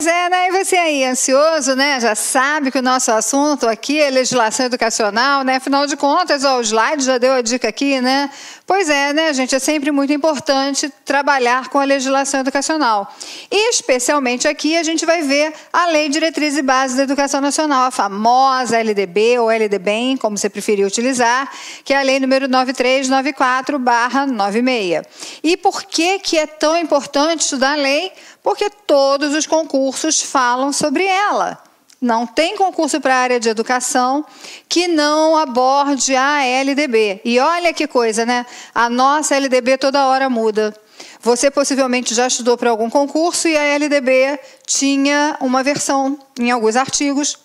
Né? E você aí, ansioso, né? Já sabe que o nosso assunto aqui é legislação educacional, né? Afinal de contas, ó, o slide já deu a dica aqui, né? Pois é, né, gente? É sempre muito importante trabalhar com a legislação educacional. E, especialmente aqui, a gente vai ver a Lei Diretriz e Base da Educação Nacional, a famosa LDB ou LDBEM, como você preferir utilizar, que é a Lei número 9394/96. E por que é tão importante estudar a lei? Porque todos os concursos falam sobre ela. Não tem concurso para a área de educação que não aborde a LDB. E olha que coisa, né? A nossa LDB toda hora muda. Você possivelmente já estudou para algum concurso e a LDB tinha uma versão em alguns artigos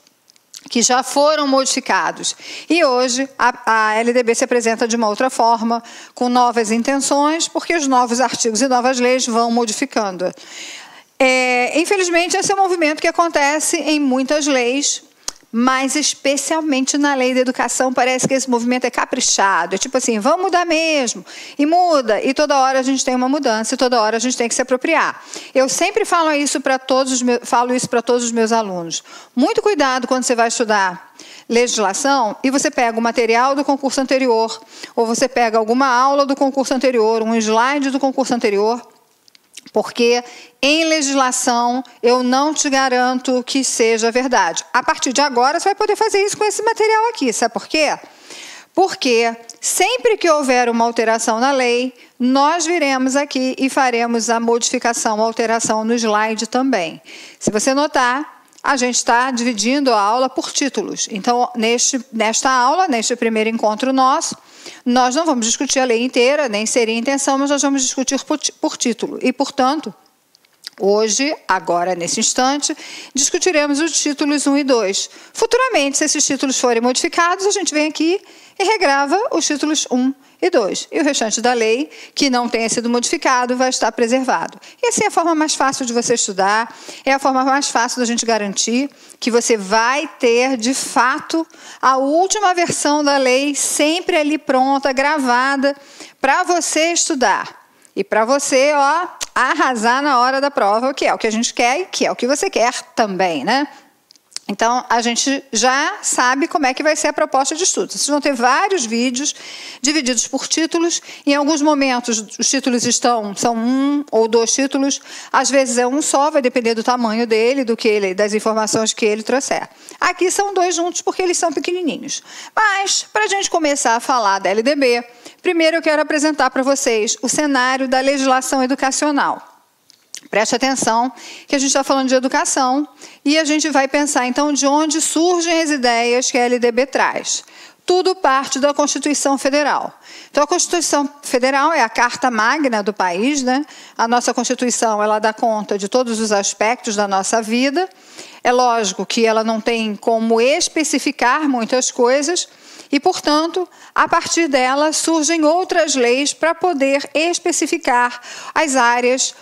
que já foram modificados. E hoje a LDB se apresenta de uma outra forma, com novas intenções, porque os novos artigos e novas leis vão modificando. Infelizmente, esse é um movimento que acontece em muitas leis, mas especialmente na lei da educação, parece que esse movimento é caprichado. É tipo assim, vamos mudar mesmo. E muda, e toda hora a gente tem uma mudança, e toda hora a gente tem que se apropriar. Eu sempre falo isso para todos os meus alunos. Muito cuidado quando você vai estudar legislação e você pega o material do concurso anterior, ou você pega alguma aula do concurso anterior, um slide do concurso anterior, porque em legislação eu não te garanto que seja verdade. A partir de agora você vai poder fazer isso com esse material aqui. Sabe por quê? Porque sempre que houver uma alteração na lei, nós viremos aqui e faremos a modificação, a alteração no slide também. Se você notar, a gente está dividindo a aula por títulos. Então, nesta aula, neste primeiro encontro nosso, nós não vamos discutir a lei inteira, nem seria intenção, mas nós vamos discutir por título. E, portanto, hoje, agora, nesse instante, discutiremos os títulos 1 e 2. Futuramente, se esses títulos forem modificados, a gente vem aqui e regrava os títulos 1 e 2. E o restante da lei, que não tenha sido modificado, vai estar preservado. E assim é a forma mais fácil de você estudar, é a forma mais fácil da gente garantir que você vai ter, de fato, a última versão da lei sempre ali pronta, gravada, para você estudar. E para você, ó, arrasar na hora da prova, que é o que a gente quer e que é o que você quer também, né? Então, a gente já sabe como é que vai ser a proposta de estudo. Vocês vão ter vários vídeos divididos por títulos. Em alguns momentos, os títulos são 1 ou 2 títulos. Às vezes é um só, vai depender do tamanho dele, das informações que ele trouxer. Aqui são 2 juntos, porque eles são pequenininhos. Mas, para a gente começar a falar da LDB, primeiro eu quero apresentar para vocês o cenário da legislação educacional. Preste atenção que a gente está falando de educação e a gente vai pensar, então, de onde surgem as ideias que a LDB traz. Tudo parte da Constituição Federal. Então, a Constituição Federal é a carta magna do país, né? A nossa Constituição, ela dá conta de todos os aspectos da nossa vida. É lógico que ela não tem como especificar muitas coisas e, portanto, a partir dela surgem outras leis para poder especificar as áreas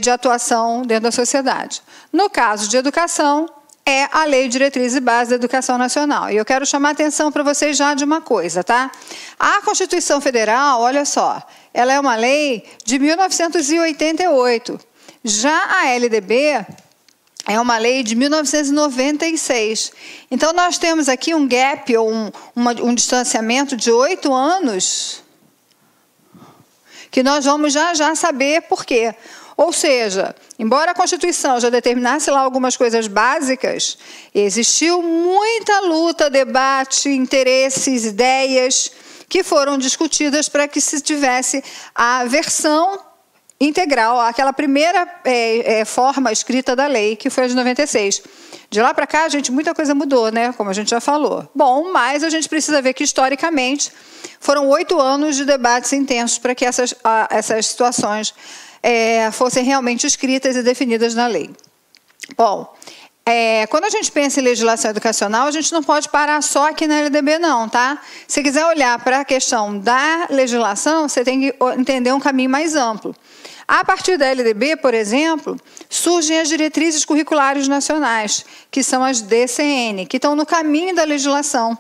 de atuação dentro da sociedade. No caso de educação, é a Lei Diretriz e Base da Educação Nacional. E eu quero chamar a atenção para vocês já de uma coisa, tá? A Constituição Federal, olha só, ela é uma lei de 1988. Já a LDB é uma lei de 1996. Então, nós temos aqui um gap, ou um distanciamento de 8 anos, que nós vamos já saber por quê. Ou seja, embora a Constituição já determinasse lá algumas coisas básicas, existiu muita luta, debate, interesses, ideias que foram discutidas para que se tivesse a versão integral, aquela primeira forma escrita da lei, que foi a de 96. De lá para cá, gente, muita coisa mudou, né? Como a gente já falou. Bom, mas a gente precisa ver que, historicamente, foram 8 anos de debates intensos para que essas situações fossem realmente escritas e definidas na lei. Bom, quando a gente pensa em legislação educacional, a gente não pode parar só aqui na LDB, não, tá? Se quiser olhar para a questão da legislação, você tem que entender um caminho mais amplo. A partir da LDB, por exemplo, surgem as diretrizes curriculares nacionais, que são as DCN, que estão no caminho da legislação.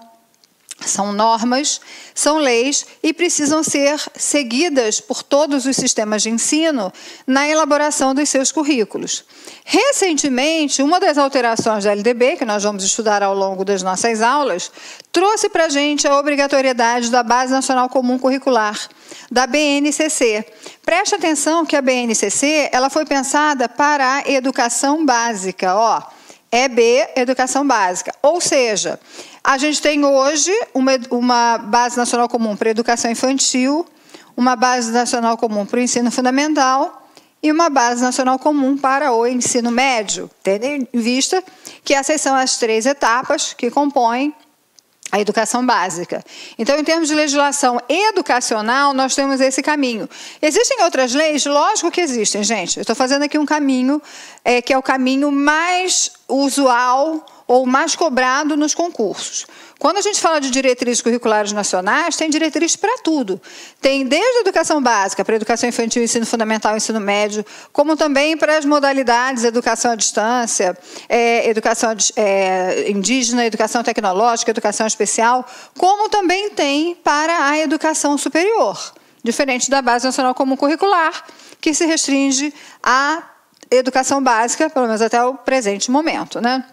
São normas, são leis e precisam ser seguidas por todos os sistemas de ensino na elaboração dos seus currículos. Recentemente, uma das alterações da LDB, que nós vamos estudar ao longo das nossas aulas, trouxe para a gente a obrigatoriedade da Base Nacional Comum Curricular, da BNCC. Preste atenção que a BNCC ela foi pensada para a educação básica, EB, educação básica. Ou seja, a gente tem hoje uma Base Nacional Comum para a Educação Infantil, uma Base Nacional Comum para o Ensino Fundamental e uma Base Nacional Comum para o Ensino Médio, tendo em vista que essas são as 3 etapas que compõem a educação básica. Então, em termos de legislação educacional, nós temos esse caminho. Existem outras leis? Lógico que existem, gente. Eu estou fazendo aqui um caminho que é o caminho mais usual ou mais cobrado nos concursos. Quando a gente fala de diretrizes curriculares nacionais, tem diretriz para tudo. Tem desde a educação básica, para a educação infantil, ensino fundamental, ensino médio, como também para as modalidades educação à distância, educação indígena, educação tecnológica, educação especial, como também tem para a educação superior, diferente da Base Nacional Comum Curricular, que se restringe à educação básica, pelo menos até o presente momento, né?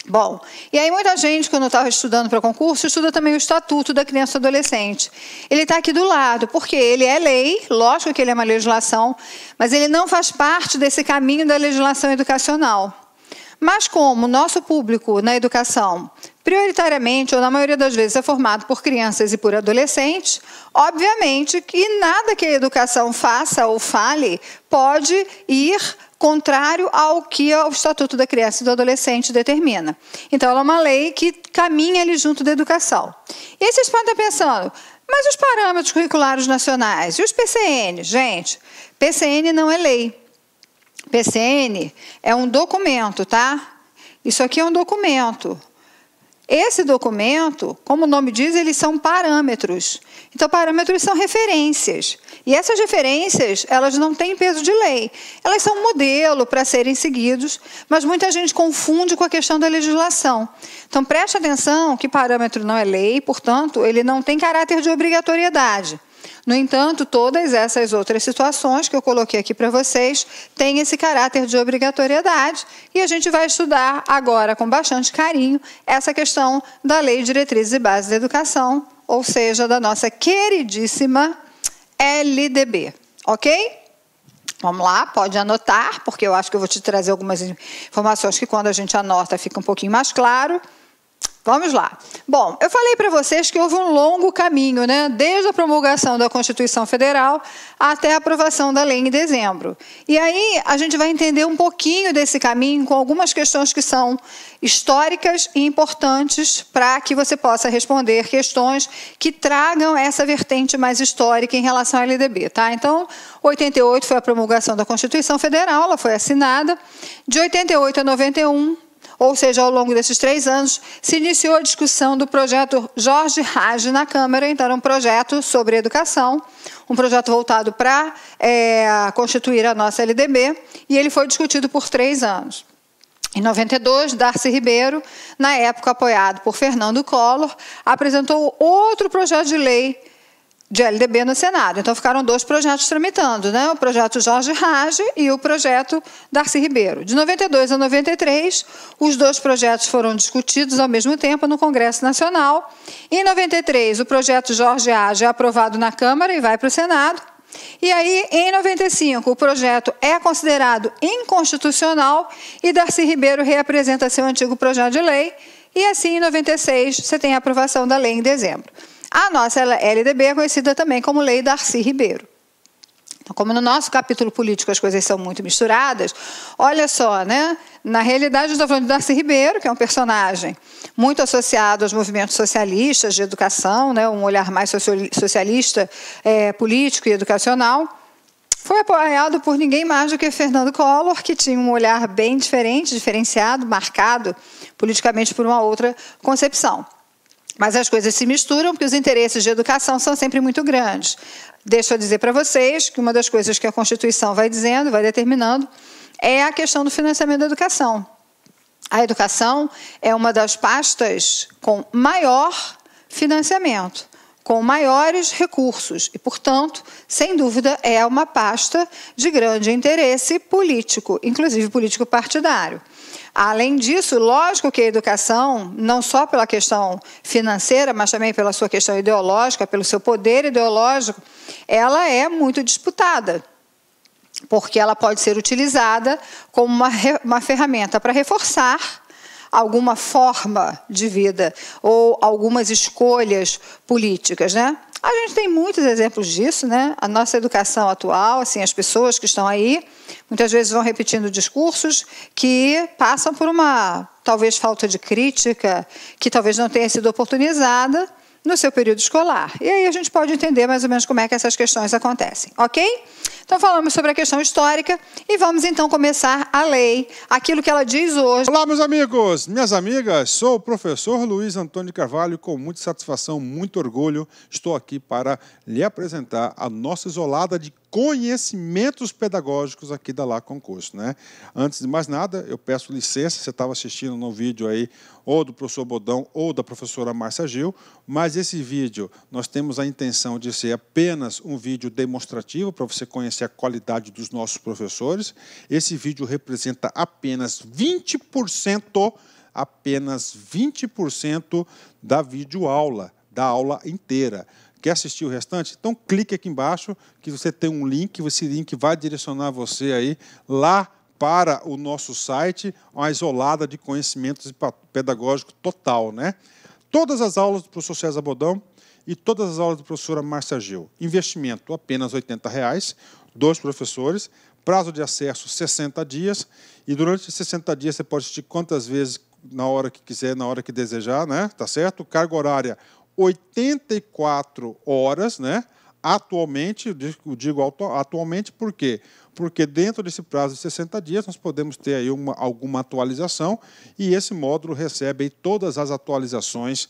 Bom, e aí muita gente, quando estava estudando para concurso, estuda também o Estatuto da Criança e do Adolescente. Ele está aqui do lado, porque ele é lei, lógico que ele é uma legislação, mas ele não faz parte desse caminho da legislação educacional. Mas como o nosso público na educação, prioritariamente, ou na maioria das vezes, é formado por crianças e por adolescentes, obviamente que nada que a educação faça ou fale pode ir contrário ao que o Estatuto da Criança e do Adolescente determina. Então, ela é uma lei que caminha ali junto da educação. E aí vocês podem estar pensando, mas os parâmetros curriculares nacionais e os PCN? Gente, PCN não é lei. PCN é um documento, tá? Isso aqui é um documento. Esse documento, como o nome diz, eles são parâmetros. Então, parâmetros são referências. E essas referências, elas não têm peso de lei. Elas são um modelo para serem seguidos, mas muita gente confunde com a questão da legislação. Então, preste atenção que parâmetro não é lei, portanto, ele não tem caráter de obrigatoriedade. No entanto, todas essas outras situações que eu coloquei aqui para vocês têm esse caráter de obrigatoriedade e a gente vai estudar agora com bastante carinho essa questão da Lei de Diretrizes e Bases da Educação, ou seja, da nossa queridíssima LDB, ok? Vamos lá, pode anotar, porque eu acho que eu vou te trazer algumas informações que quando a gente anota fica um pouquinho mais claro. Vamos lá. Bom, eu falei para vocês que houve um longo caminho, né? Desde a promulgação da Constituição Federal até a aprovação da lei em dezembro. E aí a gente vai entender um pouquinho desse caminho com algumas questões que são históricas e importantes para que você possa responder questões que tragam essa vertente mais histórica em relação à LDB, tá? Então, 88 foi a promulgação da Constituição Federal, ela foi assinada. De 88 a 91, ou seja, ao longo desses 3 anos, se iniciou a discussão do projeto Jorge Hage na Câmara. Então, era um projeto sobre educação, um projeto voltado para constituir a nossa LDB, e ele foi discutido por 3 anos. Em 92, Darcy Ribeiro, na época apoiado por Fernando Collor, apresentou outro projeto de lei de LDB no Senado. Então, ficaram 2 projetos tramitando, né? O projeto Jorge Hage e o projeto Darcy Ribeiro. De 92 a 93, os 2 projetos foram discutidos ao mesmo tempo no Congresso Nacional. Em 93, o projeto Jorge Hage é aprovado na Câmara e vai para o Senado. E aí, em 95, o projeto é considerado inconstitucional e Darcy Ribeiro reapresenta seu antigo projeto de lei. E assim, em 96, você tem a aprovação da lei em dezembro. A nossa LDB é conhecida também como Lei Darcy Ribeiro. Então, como no nosso capítulo político as coisas são muito misturadas, olha só, né? Na realidade, eu estou falando de Darcy Ribeiro, que é um personagem muito associado aos movimentos socialistas de educação, né? Um olhar mais socialista, político e educacional. Foi apoiado por ninguém mais do que Fernando Collor, que tinha um olhar bem diferente, diferenciado, marcado politicamente por uma outra concepção. Mas as coisas se misturam porque os interesses de educação são sempre muito grandes. Deixa eu dizer para vocês que uma das coisas que a Constituição vai dizendo, vai determinando, é a questão do financiamento da educação. A educação é uma das pastas com maior financiamento, com maiores recursos e, portanto, sem dúvida, é uma pasta de grande interesse político, inclusive político partidário. Além disso, lógico que a educação, não só pela questão financeira, mas também pela sua questão ideológica, pelo seu poder ideológico, ela é muito disputada, porque ela pode ser utilizada como uma ferramenta para reforçar alguma forma de vida ou algumas escolhas políticas, né? A gente tem muitos exemplos disso, né? A nossa educação atual, assim, as pessoas que estão aí, muitas vezes vão repetindo discursos que passam por uma, talvez, falta de crítica, que talvez não tenha sido oportunizada no seu período escolar. E aí a gente pode entender mais ou menos como é que essas questões acontecem, ok? Então falamos sobre a questão histórica e vamos então começar a lei, aquilo que ela diz hoje. Olá, meus amigos, minhas amigas, sou o professor Luiz Antônio de Carvalho, com muita satisfação, muito orgulho, estou aqui para lhe apresentar a nossa isolada de conhecimentos pedagógicos aqui da La Concurso, né? Antes de mais nada, eu peço licença, você estava assistindo no vídeo aí, ou do professor Bodão, ou da professora Márcia Gil, mas esse vídeo, nós temos a intenção de ser apenas um vídeo demonstrativo, para você conhecer a qualidade dos nossos professores. Esse vídeo representa apenas 20% da videoaula, da aula inteira. Quer assistir o restante? Então clique aqui embaixo que você tem um link, esse link vai direcionar você aí lá para o nosso site, uma isolada de conhecimentos pedagógicos total, né? Todas as aulas do professor César Bodão e todas as aulas da professora Márcia Gil. Investimento apenas R$ 80, 2 professores, prazo de acesso 60 dias, e durante esses 60 dias você pode assistir quantas vezes na hora que quiser, na hora que desejar, né? Tá certo? Carga horária 84 horas, né? Atualmente, eu digo atualmente por quê? Porque dentro desse prazo de 60 dias nós podemos ter aí alguma atualização e esse módulo recebe aí todas as atualizações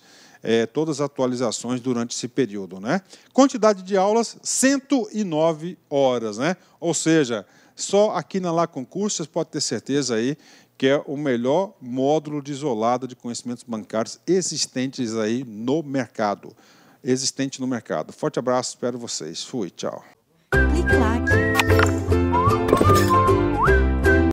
durante esse período, né? Quantidade de aulas, 109 horas, né? Ou seja, só aqui na La Concurso você pode ter certeza aí que é o melhor módulo de isolado de conhecimentos bancários existentes aí no mercado. Forte abraço, espero vocês. Fui, tchau. Clique lá.